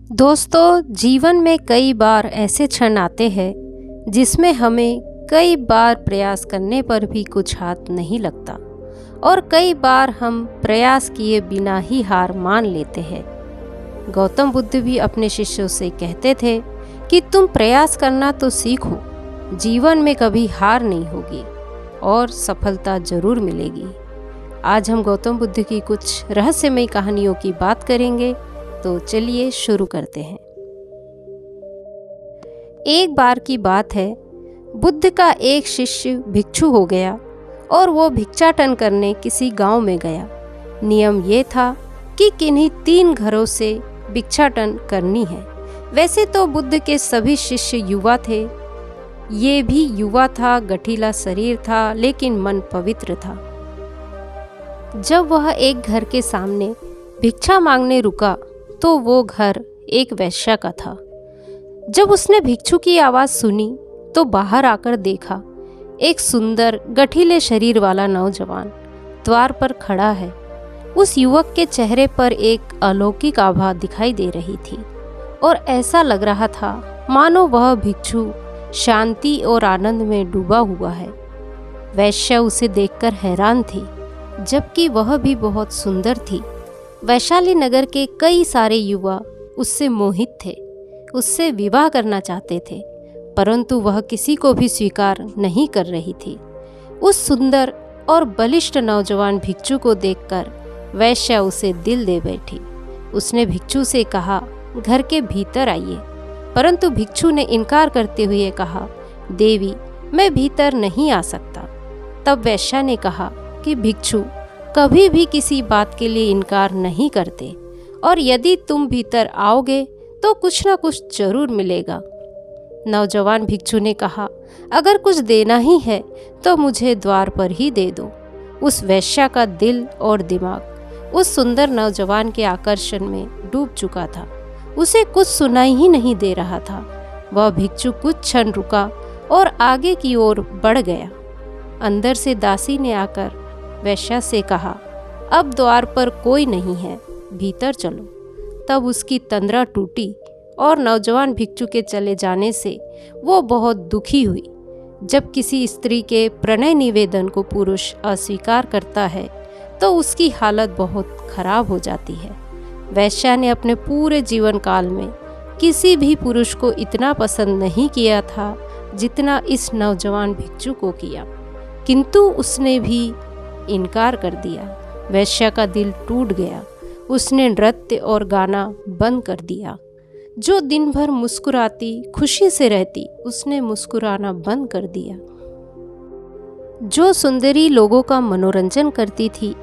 दोस्तों, जीवन में कई बार ऐसे क्षण आते हैं जिसमें हमें कई बार प्रयास करने पर भी कुछ हाथ नहीं लगता और कई बार हम प्रयास किए बिना ही हार मान लेते हैं। गौतम बुद्ध भी अपने शिष्यों से कहते थे कि तुम प्रयास करना तो सीखो, जीवन में कभी हार नहीं होगी और सफलता जरूर मिलेगी। आज हम गौतम बुद्ध की कुछ रहस्यमयी कहानियों की बात करेंगे, तो चलिए शुरू करते हैं। एक बार की बात है, बुद्ध का एक शिष्य भिक्षु हो गया और वो भिक्षाटन करने किसी गांव में गया। नियम ये था कि किन्हीं 3 घरों से भिक्षाटन करनी है। वैसे तो बुद्ध के सभी शिष्य युवा थे, ये भी युवा था, गठीला शरीर था, लेकिन मन पवित्र था। जब वह एक घर के सामने भिक्षा मांगने रुका तो वो घर एक वेश्या का था। जब उसने भिक्षु की आवाज़ सुनी तो बाहर आकर देखा, एक सुंदर गठीले शरीर वाला नौजवान द्वार पर खड़ा है। उस युवक के चेहरे पर एक अलौकिक आभा दिखाई दे रही थी और ऐसा लग रहा था मानो वह भिक्षु शांति और आनंद में डूबा हुआ है। वेश्या उसे देखकर हैरान थी, जबकि वह भी बहुत सुंदर थी। वैशाली नगर के कई सारे युवा उससे मोहित थे, उससे विवाह करना चाहते थे, परंतु वह किसी को भी स्वीकार नहीं कर रही थी। उस सुंदर और बलिष्ठ नौजवान भिक्षु को देखकर वैश्या उसे दिल दे बैठी। उसने भिक्षु से कहा, घर के भीतर आइए, परंतु भिक्षु ने इनकार करते हुए कहा, देवी, मैं भीतर नहीं आ सकता। तब वैश्या ने कहा कि भिक्षु कभी भी किसी बात के लिए इनकार नहीं करते और यदि तुम भीतर आओगे तो कुछ ना कुछ जरूर मिलेगा। नौजवान भिक्षु ने कहा, अगर कुछ देना ही है तो मुझे द्वार पर ही दे दो। उस वैश्या का दिल और दिमाग उस सुंदर नौजवान के आकर्षण में डूब चुका था। उसे कुछ सुनाई ही नहीं दे रहा था। वह भिक्षु कुछ क्षण रुका और आगे की ओर बढ़ गया। अंदर से दासी ने आकर वैश्या से कहा, अब द्वार पर कोई नहीं है, भीतर चलो। तब उसकी तंद्रा टूटी और नौजवान भिक्षु के चले जाने से वो बहुत दुखी हुई। जब किसी स्त्री के प्रणय निवेदन को पुरुष अस्वीकार करता है तो उसकी हालत बहुत खराब हो जाती है। वैश्या ने अपने पूरे जीवन काल में किसी भी पुरुष को इतना पसंद नहीं किया था जितना इस नौजवान भिक्षु को किया, किंतु उसने भी इनकार कर दिया। वैश्या का दिल टूट गया। उसने नृत्य और गाना बंद कर दिया। जो दिन भर मुस्कुराती, खुशी से रहती, उसने मुस्कुराना बंद कर दिया। जो सुंदरी लोगों का मनोरंजन करती थी,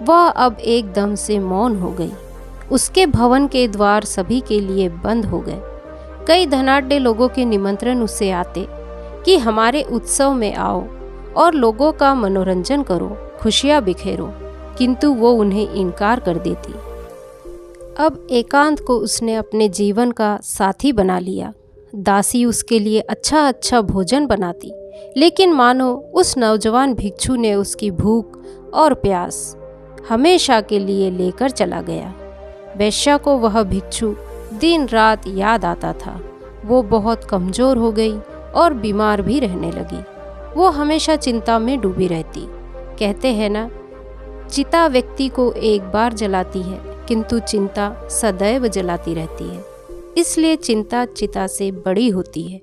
वह अब एकदम से मौन हो गई। उसके भवन के द्वार सभी के लिए बंद हो गए। कई धनाढ्य लोगों के निमंत्रण उसे आते कि हमारे उत्सव में आओ और लोगों का मनोरंजन करो, खुशियाँ बिखेरो, किंतु वो उन्हें इनकार कर देती। अब एकांत को उसने अपने जीवन का साथी बना लिया। दासी उसके लिए अच्छा अच्छा भोजन बनाती, लेकिन मानो उस नौजवान भिक्षु ने उसकी भूख और प्यास हमेशा के लिए लेकर चला गया। वैश्या को वह भिक्षु दिन रात याद आता था। वो बहुत कमज़ोर हो गई और बीमार भी रहने लगी। वो हमेशा चिंता में डूबी रहती। कहते हैं ना, चिता व्यक्ति को एक बार जलाती है, किंतु चिंता सदैव जलाती रहती है। इसलिए चिंता चिता से बड़ी होती है।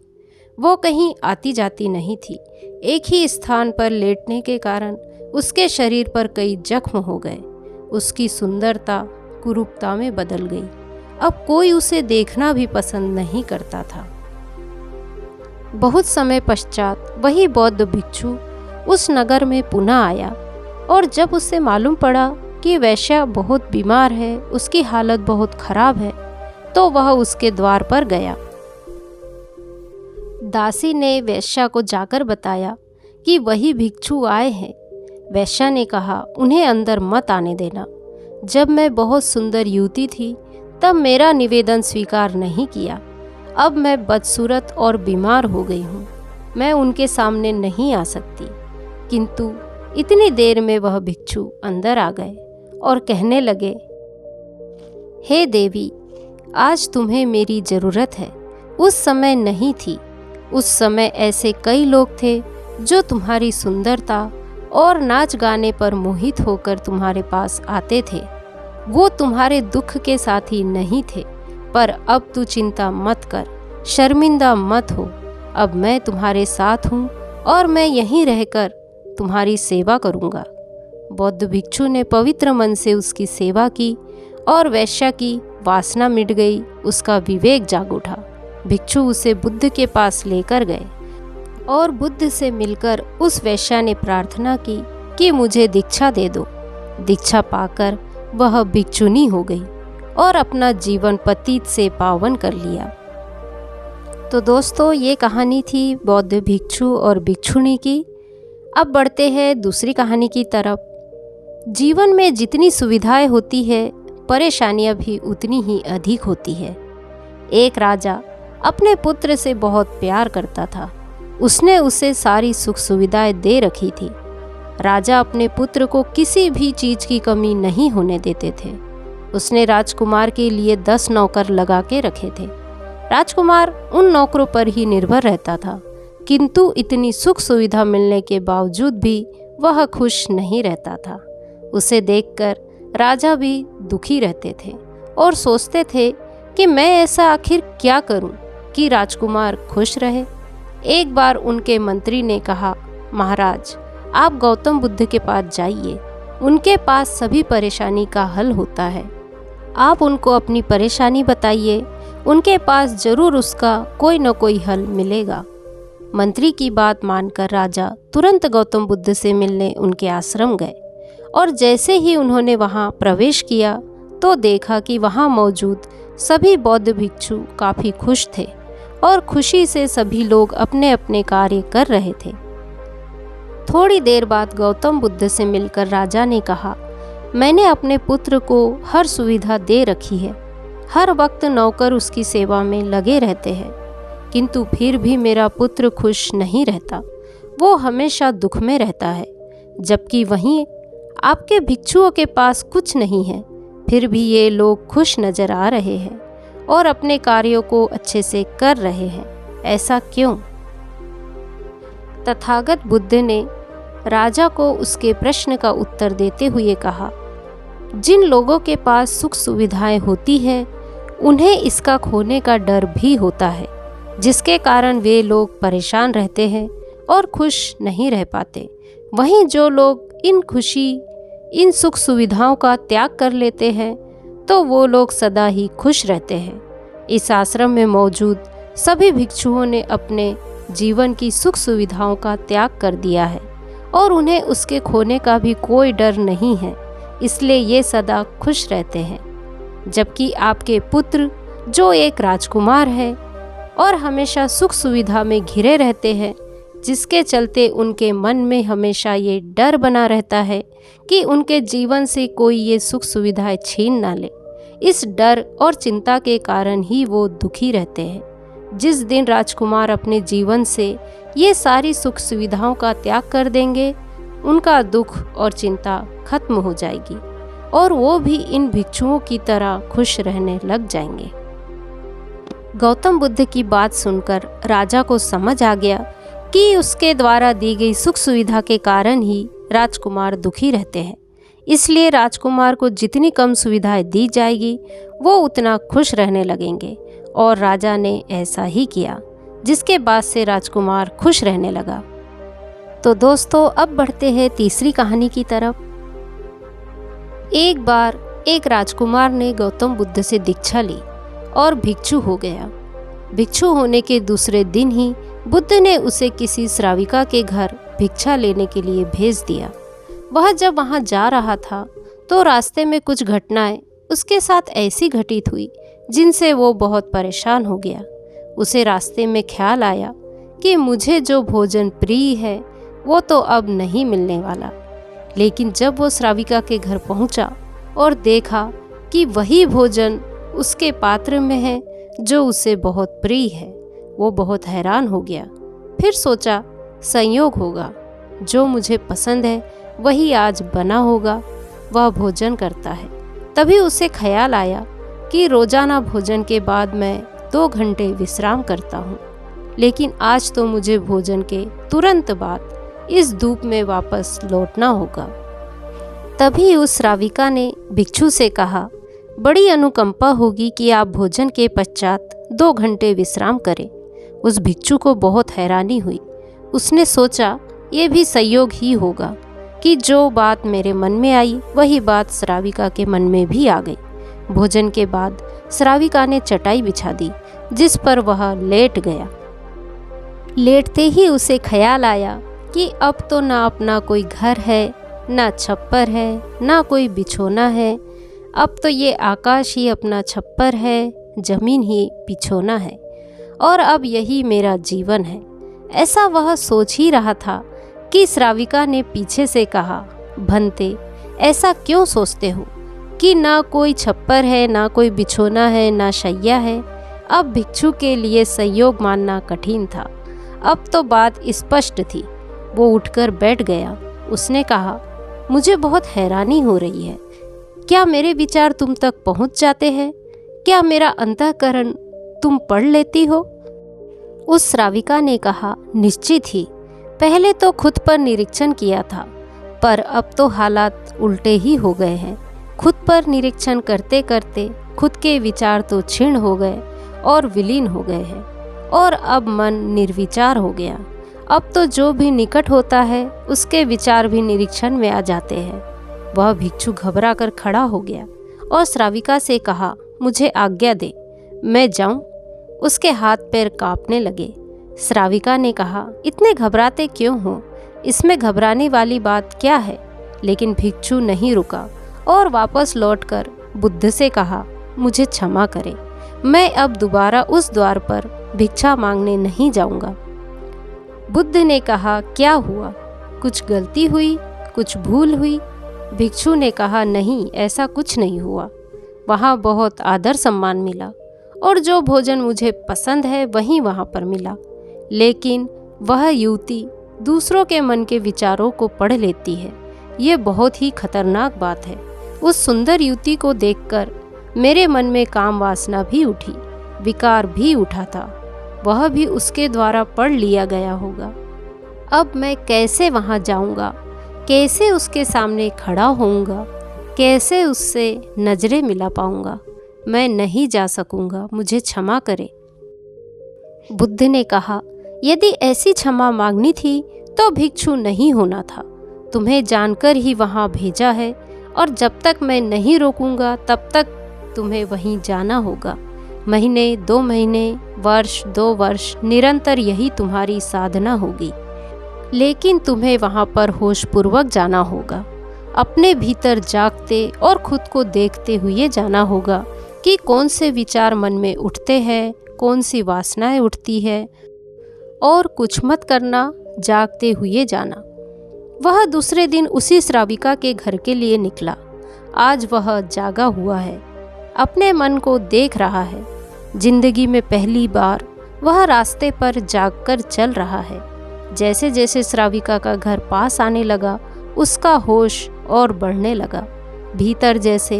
वो कहीं आती जाती नहीं थी। एक ही स्थान पर लेटने के कारण उसके शरीर पर कई जख्म हो गए। उसकी सुंदरता कुरूपता में बदल गई। अब कोई उसे देखना भी पसंद नहीं करता था। बहुत समय पश्चात वही बौद्ध भिक्षु उस नगर में पुनः आया और जब उसे मालूम पड़ा कि वैश्या बहुत बीमार है, उसकी हालत बहुत खराब है, तो वह उसके द्वार पर गया। दासी ने वैश्या को जाकर बताया कि वही भिक्षु आए हैं। वैश्या ने कहा, उन्हें अंदर मत आने देना। जब मैं बहुत सुंदर युवती थी तब मेरा निवेदन स्वीकार नहीं किया। अब मैं बदसूरत और बीमार हो गई हूँ, मैं उनके सामने नहीं आ सकती। किंतु इतनी देर में वह भिक्षु अंदर आ गए और कहने लगे, हे देवी, आज तुम्हें मेरी ज़रूरत है, उस समय नहीं थी। उस समय ऐसे कई लोग थे जो तुम्हारी सुंदरता और नाच गाने पर मोहित होकर तुम्हारे पास आते थे। वो तुम्हारे दुख के साथी नहीं थे, पर अब तू चिंता मत कर, शर्मिंदा मत हो। अब मैं तुम्हारे साथ हूँ और मैं यहीं रहकर तुम्हारी सेवा करूँगा। बौद्ध भिक्षु ने पवित्र मन से उसकी सेवा की और वेश्या की वासना मिट गई, उसका विवेक जाग उठा। भिक्षु उसे बुद्ध के पास लेकर गए और बुद्ध से मिलकर उस वेश्या ने प्रार्थना की कि मुझे दीक्षा दे दो। दीक्षा पाकर वह भिक्षुनी हो गई और अपना जीवन पतित से पावन कर लिया। तो दोस्तों, ये कहानी थी बौद्ध भिक्षु और भिक्षुणी की। अब बढ़ते हैं दूसरी कहानी की तरफ। जीवन में जितनी सुविधाएं होती है, परेशानियां भी उतनी ही अधिक होती है। एक राजा अपने पुत्र से बहुत प्यार करता था। उसने उसे सारी सुख सुविधाएं दे रखी थी। राजा अपने पुत्र को किसी भी चीज की कमी नहीं होने देते थे। उसने राजकुमार के लिए 10 नौकर लगा के रखे थे। राजकुमार उन नौकरों पर ही निर्भर रहता था, किंतु इतनी सुख सुविधा मिलने के बावजूद भी वह खुश नहीं रहता था। उसे देखकर राजा भी दुखी रहते थे और सोचते थे कि मैं ऐसा आखिर क्या करूं कि राजकुमार खुश रहे। एक बार उनके मंत्री ने कहा, महाराज, आप गौतम बुद्ध के पास जाइए, उनके पास सभी परेशानी का हल होता है। आप उनको अपनी परेशानी बताइए, उनके पास जरूर उसका कोई न कोई हल मिलेगा। मंत्री की बात मानकर राजा तुरंत गौतम बुद्ध से मिलने उनके आश्रम गए और जैसे ही उन्होंने वहां प्रवेश किया तो देखा कि वहां मौजूद सभी बौद्ध भिक्षु काफ़ी खुश थे और खुशी से सभी लोग अपने अपने कार्य कर रहे थे। थोड़ी देर बाद गौतम बुद्ध से मिलकर राजा ने कहा, मैंने अपने पुत्र को हर सुविधा दे रखी है। हर वक्त नौकर उसकी सेवा में लगे रहते हैं, किंतु फिर भी मेरा पुत्र खुश नहीं रहता। वो हमेशा दुख में रहता है, जबकि वहीं आपके भिक्षुओं के पास कुछ नहीं है, फिर भी ये लोग खुश नजर आ रहे हैं और अपने कार्यों को अच्छे से कर रहे हैं। ऐसा क्यों? तथागत बुद्ध ने राजा को उसके प्रश्न का उत्तर देते हुए कहा, जिन लोगों के पास सुख सुविधाएं होती है, उन्हें इसका खोने का डर भी होता है, जिसके कारण वे लोग परेशान रहते हैं और खुश नहीं रह पाते। वहीं जो लोग इन सुख सुविधाओं का त्याग कर लेते हैं, तो वो लोग सदा ही खुश रहते हैं। इस आश्रम में मौजूद सभी भिक्षुओं ने अपने जीवन की सुख सुविधाओं का त्याग कर दिया है और उन्हें उसके खोने का भी कोई डर नहीं है, इसलिए ये सदा खुश रहते हैं। जबकि आपके पुत्र, जो एक राजकुमार है और हमेशा सुख सुविधा में घिरे रहते हैं, जिसके चलते उनके मन में हमेशा ये डर बना रहता है कि उनके जीवन से कोई ये सुख सुविधाएं छीन ना ले। इस डर और चिंता के कारण ही वो दुखी रहते हैं। जिस दिन राजकुमार अपने जीवन से ये सारी सुख सुविधाओं का त्याग कर देंगे, उनका दुख और चिंता खत्म हो जाएगी और वो भी इन भिक्षुओं की तरह खुश रहने लग जाएंगे। गौतम बुद्ध की बात सुनकर राजा को समझ आ गया कि उसके द्वारा दी गई सुख सुविधा के कारण ही राजकुमार दुखी रहते हैं, इसलिए राजकुमार को जितनी कम सुविधाएं दी जाएगी वो उतना खुश रहने लगेंगे। और राजा ने ऐसा ही किया, जिसके बाद से राजकुमार खुश रहने लगा। तो दोस्तों, अब बढ़ते हैं तीसरी कहानी की तरफ। एक बार एक राजकुमार ने गौतम बुद्ध से दीक्षा ली और भिक्षु हो गया। भिक्षु होने के दूसरे दिन ही बुद्ध ने उसे किसी श्राविका के घर भिक्षा लेने के लिए भेज दिया। वह जब वहां जा रहा था तो रास्ते में कुछ घटनाएं उसके साथ ऐसी घटित हुई जिनसे वो बहुत परेशान हो गया। उसे रास्ते में ख्याल आया कि मुझे जो भोजन प्रिय है वो तो अब नहीं मिलने वाला। लेकिन जब वो श्राविका के घर पहुंचा और देखा कि वही भोजन उसके पात्र में है जो उसे बहुत प्रिय है, वो बहुत हैरान हो गया। फिर सोचा, संयोग होगा, जो मुझे पसंद है वही आज बना होगा। वह भोजन करता है। तभी उसे ख्याल आया, कि रोजाना भोजन के बाद मैं 2 घंटे विश्राम करता हूँ, लेकिन आज तो मुझे भोजन के तुरंत बाद इस धूप में वापस लौटना होगा। तभी उस श्राविका ने भिक्षु से कहा, बड़ी अनुकंपा होगी कि आप भोजन के पश्चात 2 घंटे विश्राम करें। उस भिक्षु को बहुत हैरानी हुई। उसने सोचा ये भी संयोग ही होगा कि जो बात मेरे मन में आई वही बात श्राविका के मन में भी आ गई। भोजन के बाद श्राविका ने चटाई बिछा दी, जिस पर वह लेट गया। लेटते ही उसे ख्याल आया कि अब तो ना अपना कोई घर है, ना छप्पर है, ना कोई बिछोना है। अब तो ये आकाश ही अपना छप्पर है, जमीन ही बिछोना है, और अब यही मेरा जीवन है। ऐसा वह सोच ही रहा था कि श्राविका ने पीछे से कहा, भंते, ऐसा क्यों सोचते हो कि ना कोई छप्पर है, ना कोई बिछोना है, ना शैया है। अब भिक्षु के लिए संयोग मानना कठिन था। अब तो बात स्पष्ट थी। वो उठकर बैठ गया। उसने कहा, मुझे बहुत हैरानी हो रही है। क्या मेरे विचार तुम तक पहुंच जाते हैं? क्या मेरा अंतःकरण तुम पढ़ लेती हो? उस श्राविका ने कहा, निश्चित ही। पहले तो खुद पर निरीक्षण किया था, पर अब तो हालात उल्टे ही हो गए हैं। खुद पर निरीक्षण करते करते खुद के विचार तो क्षीण हो गए और विलीन हो गए हैं, और अब मन निर्विचार हो गया। अब तो जो भी निकट होता है उसके विचार भी निरीक्षण में आ जाते हैं। वह भिक्षु घबरा कर खड़ा हो गया और श्राविका से कहा, मुझे आज्ञा दे, मैं जाऊं? उसके हाथ पैर कांपने लगे। श्राविका ने कहा, इतने घबराते क्यों हो? इसमें घबराने वाली बात क्या है? लेकिन भिक्षु नहीं रुका और वापस लौटकर बुद्ध से कहा, मुझे क्षमा करे, मैं अब दोबारा उस द्वार पर भिक्षा मांगने नहीं जाऊंगा। बुद्ध ने कहा, क्या हुआ? कुछ गलती हुई? कुछ भूल हुई? भिक्षु ने कहा, नहीं, ऐसा कुछ नहीं हुआ। वहाँ बहुत आदर सम्मान मिला, और जो भोजन मुझे पसंद है वही वहाँ पर मिला। लेकिन वह युवती दूसरों के मन के विचारों को पढ़ लेती है। ये बहुत ही खतरनाक बात है। उस सुंदर युवती को देखकर मेरे मन में काम वासना भी उठी, विकार भी उठा था। वह भी उसके द्वारा पढ़ लिया गया होगा। अब मैं कैसे वहाँ जाऊँगा? कैसे उसके सामने खड़ा होऊंगा? कैसे उससे नजरें मिला पाऊंगा? मैं नहीं जा सकूंगा, मुझे क्षमा करे। बुद्ध ने कहा, यदि ऐसी क्षमा मांगनी थी तो भिक्षु नहीं होना था। तुम्हें जानकर ही वहाँ भेजा है, और जब तक मैं नहीं रोकूंगा तब तक तुम्हें वहीं जाना होगा। महीने, 2 महीने, वर्ष, 2 वर्ष, निरंतर यही तुम्हारी साधना होगी। लेकिन तुम्हें वहाँ पर होशपूर्वक जाना होगा। अपने भीतर जागते और खुद को देखते हुए जाना होगा कि कौन से विचार मन में उठते हैं, कौन सी वासनाएं उठती है। और कुछ मत करना, जागते हुए जाना। वह दूसरे दिन उसी श्राविका के घर के लिए निकला। आज वह जागा हुआ है, अपने मन को देख रहा है। जिंदगी में पहली बार वह रास्ते पर जागकर चल रहा है। जैसे जैसे श्राविका का घर पास आने लगा, उसका होश और बढ़ने लगा। भीतर जैसे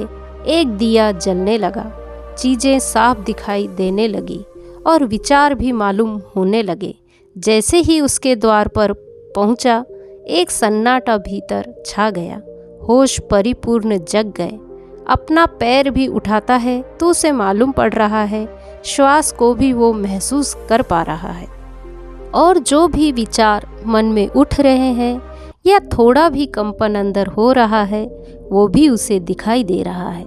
एक दिया जलने लगा, चीज़ें साफ दिखाई देने लगी और विचार भी मालूम होने लगे। जैसे ही उसके द्वार पर पहुंचा, एक सन्नाटा भीतर छा गया। होश परिपूर्ण जग गए। अपना पैर भी उठाता है तो उसे मालूम पड़ रहा है, श्वास को भी वो महसूस कर पा रहा है, और जो भी विचार मन में उठ रहे हैं या थोड़ा भी कंपन अंदर हो रहा है, वो भी उसे दिखाई दे रहा है।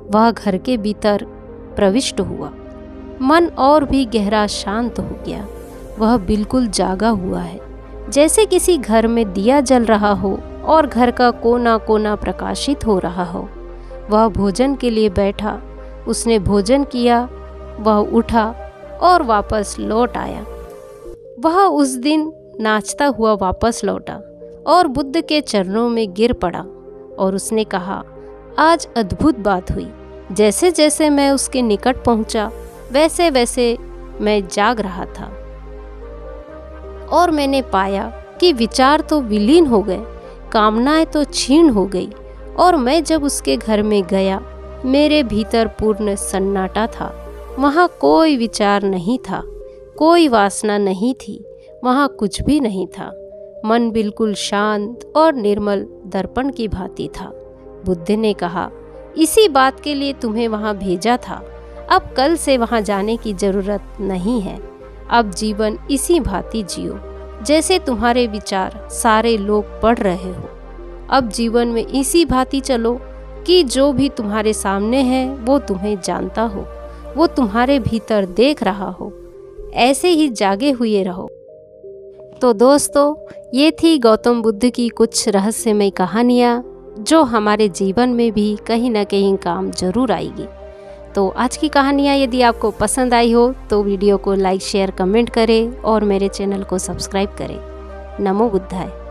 वह घर के भीतर प्रविष्ट हुआ। मन और भी गहरा शांत हो गया। वह बिल्कुल जागा हुआ है, जैसे किसी घर में दिया जल रहा हो और घर का कोना कोना प्रकाशित हो रहा हो। वह भोजन के लिए बैठा। उसने भोजन किया, वह उठा और वापस लौट आया। वह उस दिन नाचता हुआ वापस लौटा और बुद्ध के चरणों में गिर पड़ा, और उसने कहा, आज अद्भुत बात हुई। जैसे जैसे मैं उसके निकट पहुंचा, वैसे वैसे मैं जाग रहा था, और मैंने पाया कि विचार तो विलीन हो गए, कामनाएं तो क्षीण हो गई। और मैं जब उसके घर में गया, मेरे भीतर पूर्ण सन्नाटा था। वहाँ कोई विचार नहीं था, कोई वासना नहीं थी, वहाँ कुछ भी नहीं था। मन बिल्कुल शांत और निर्मल दर्पण की भांति था। बुद्ध ने कहा, इसी बात के लिए तुम्हें वहाँ भेजा था। अब कल से वहाँ जाने की जरूरत नहीं है। अब जीवन इसी भांति जियो जैसे तुम्हारे विचार सारे लोग पढ़ रहे हो। अब जीवन में इसी भांति चलो कि जो भी तुम्हारे सामने है वो तुम्हें जानता हो, वो तुम्हारे भीतर देख रहा हो। ऐसे ही जागे हुए रहो। तो दोस्तों, ये थी गौतम बुद्ध की कुछ रहस्यमय कहानियाँ जो हमारे जीवन में भी कहीं ना कहीं काम जरूर आएगी। तो आज की कहानियाँ यदि आपको पसंद आई हो तो वीडियो को लाइक, शेयर, कमेंट करें और मेरे चैनल को सब्सक्राइब करें। नमो बुद्धाय।